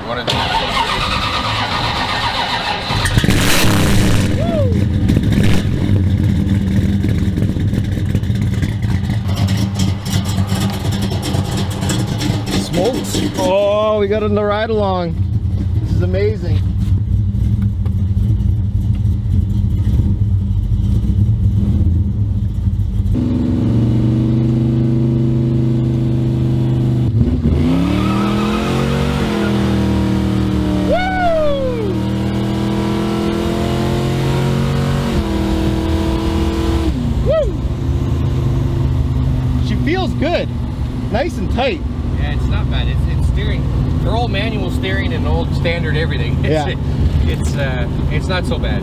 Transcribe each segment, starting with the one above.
You want to do it? Smokes. Oh, we got on the ride along. This is amazing. Feels good, nice and tight. Yeah, it's not bad. It's steering. They're all manual steering and old standard everything. It's not so bad.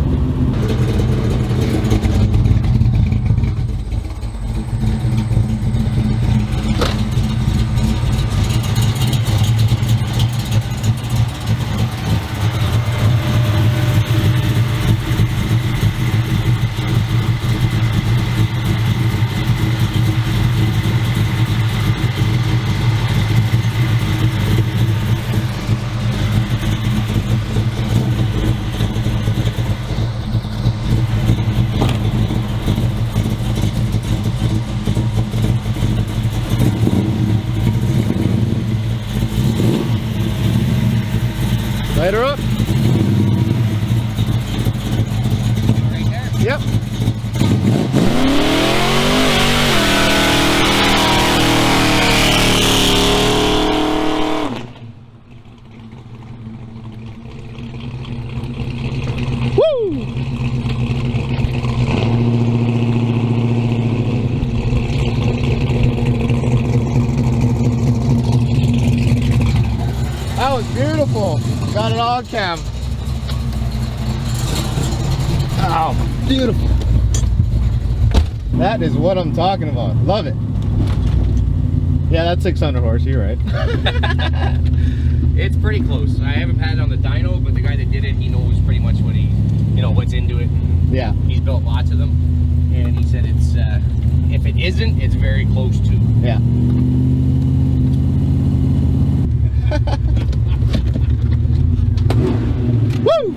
Light her up. Right there? Yep. Woo! That was beautiful. Got it on cam. Oh, beautiful. That is what I'm talking about. Love it. Yeah, that's 600 horse. You're right. It's pretty close. I haven't had it on the dyno, but the guy that did it, he knows pretty much what what's into it. Yeah. He's built lots of them, and he said it's if it isn't, it's very close to. Yeah. Woo!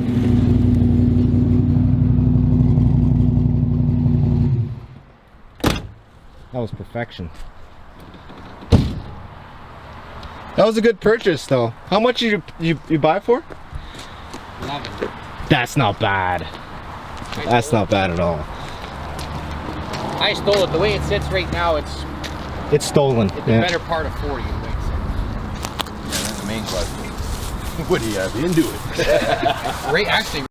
That was perfection. That was a good purchase, though. How much did you buy for? 11. That's not bad. That's not bad at all. I stole it. The way it sits right now, it's stolen. the better part of 40. Yeah, that's the main question. What do you have into it? Right, actually.